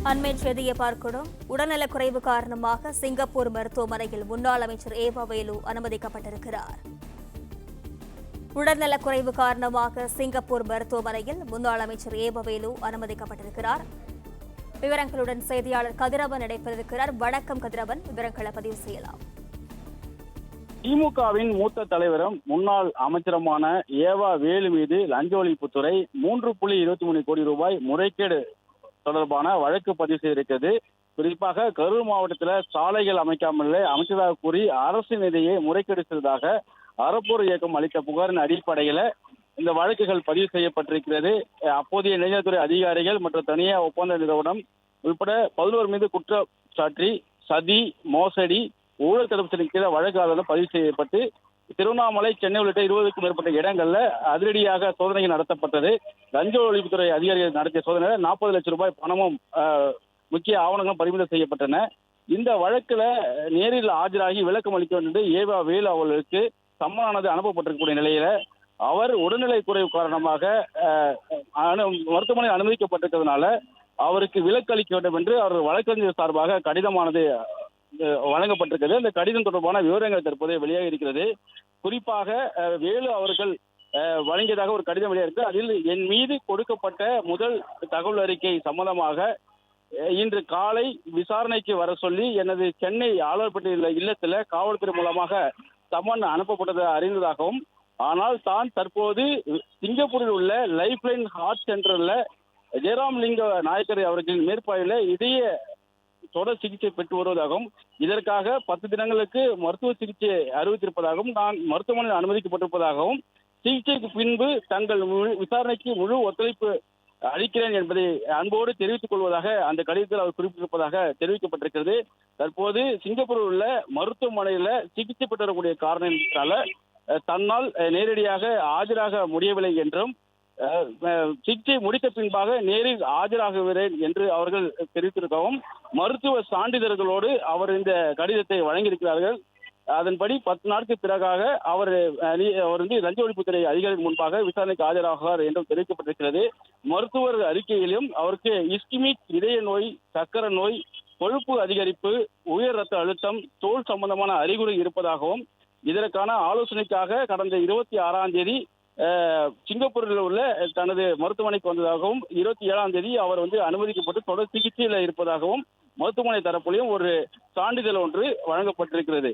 அண்மை செய்தியை பார்க்கிறோம். உடல்நலக்குறைவு காரணமாக சிங்கப்பூர் மருத்துவமனையில் முன்னாள் அமைச்சர் ஏவா வேலு அனுமதிக்கப்பட்டிருக்கிறார். உடல்நலக்குறைவு காரணமாக சிங்கப்பூர் மருத்துவமனையில் முன்னாள் அமைச்சர் ஏவா வேலு அனுமதிக்கப்பட்டிருக்கிறார். விவரங்களுடன் செய்தியாளர் கதிரவன் இணைப்பிருக்கிறார். வணக்கம் கதிரவன், விவரங்களை பதிவு செய்யலாம். திமுகவின் மூத்த தலைவரும் முன்னாள் அமைச்சருமான ஏவா வேலு மீது லஞ்ச ஒழிப்புத்துறை 3.23 கோடி ரூபாய் முறைகேடு தொடர்பான வழக்கு பதிவு செய்திருக்கிறது. குறிப்பாக கரூர் மாவட்டத்தில் சாலைகள் அமைக்காமலே அமைச்சதாக கூறி அரசு நிதியை முறைகேடு செய்ததாக அறப்போர் இயக்கம் அளித்த புகாரின் அடிப்படையில் இந்த வழக்குகள் பதிவு செய்யப்பட்டிருக்கிறது. அப்போதைய நெடுஞ்சாலைத்துறை அதிகாரிகள் மற்றும் தனியார் ஒப்பந்த நிறுவனம் உள்பட 11 மீது குற்றம் சாட்டி சதி, மோசடி, ஊழல் தடுப்பு சட்டத்தின் வழக்கு பதிவு செய்யப்பட்டு திருவண்ணாமலை, சென்னை உள்ளிட்ட 20க்கும் மேற்பட்ட இடங்கள்ல அதிரடியாக சோதனைகள் நடத்தப்பட்டது. லஞ்ச ஒழிப்புத்துறை அதிகாரிகள் நடத்திய சோதனையில் 40 லட்சம் ரூபாய் பணமும் முக்கிய ஆவணங்களும் பறிமுதல் செய்யப்பட்டன. இந்த வழக்குல நேரில் ஆஜராகி விளக்கம் அளிக்க வேண்டும் ஏவா வேலு அவர்களுக்கு சம்மனானது அனுப்பப்பட்டிருக்கக்கூடிய நிலையில அவர் உடல்நிலை குறைவு காரணமாக மருத்துவமனையில் அனுமதிக்கப்பட்டிருக்கிறதுனால அவருக்கு விலக்கு அளிக்க வேண்டும் என்று அவர் வழக்கறிஞர் சார்பாக கடிதமானது வழங்கப்பட்டிருக்கிறது. இந்த கடிதம் தொடர்பான விவரங்கள் தற்போது வெளியாக இருக்கிறது. குறிப்பாக வேலு அவர்கள் வழங்கியதாக ஒரு கடிதம் வெளியாக இருக்கு. அதில் என் மீது கொடுக்கப்பட்ட முதல் தகவல் அறிக்கை சம்பந்தமாக இன்று காலை விசாரணைக்கு வர சொல்லி எனது சென்னை ஆலோசனை இல்லத்தில் காவல்துறை மூலமாக சம்மன் அனுப்பப்பட்டதை அறிந்ததாகவும், ஆனால் தான் தற்போது சிங்கப்பூரில் உள்ள லைஃப் லைன் ஹார்ட் சென்டர்ல ஜெயராம் லிங்க நாயக்கர் அவர்களின் மேற்பார்வையில் இதய தொடர் சிகிச்சை பெற்று வருவதாகவும், இதற்காக 10 தினங்களுக்கு மருத்துவ சிகிச்சை அறிவித்திருப்பதாகவும், நான் மருத்துவமனையில் அனுமதிக்கப்பட்டிருப்பதாகவும், சிகிச்சைக்கு பின்பு தங்கள் விசாரணைக்கு முழு ஒத்துழைப்பு அளிக்கிறேன் என்பதை அன்போடு தெரிவித்துக் கொள்வதாக அந்த கடிதத்தில் அவர் குறிப்பிட்டிருப்பதாக தெரிவிக்கப்பட்டிருக்கிறது. தற்போது சிங்கப்பூரில் உள்ள மருத்துவமனையில சிகிச்சை பெற்று வரக்கூடிய காரணத்தால தன்னால் நேரடியாக ஆஜராக முடியவில்லை என்றும், சிகிச்சை முடித்த பின்பாக நேரில் ஆஜராகுகிறேன் என்று அவர்கள் தெரிவித்திருக்கவும், மருத்துவ சான்றிதழ்களோடு அவர் இந்த கடிதத்தை வழங்கியிருக்கிறார்கள். அதன்படி 10 நாட்களுக்கு பிறகாக அவர் லஞ்ச ஒழிப்புத்துறை அதிகாரிகள் முன்பாக விசாரணைக்கு ஆஜராகிறார் என்றும் தெரிவிக்கப்பட்டிருக்கிறது. மருத்துவர் அறிக்கையிலும் அவருக்கு இஸ்கிமிக் இதய நோய், சக்கர நோய், கொழுப்பு அதிகரிப்பு, உயர் ரத்த அழுத்தம், தோல் சம்பந்தமான அறிகுறி இருப்பதாகவும், இதற்கான ஆலோசனைக்காக கடந்த 26ஆம் தேதி சிங்கப்பூரில் உள்ள தனது மருத்துவமனைக்கு வந்ததாகவும், 27ஆம் தேதி அவர் அனுமதிக்கப்பட்டு தொடர் சிகிச்சையில் இருப்பதாகவும் மருத்துவமனை தரப்புலையும் ஒரு சான்றிதழ் ஒன்று வழங்கப்பட்டிருக்கிறது.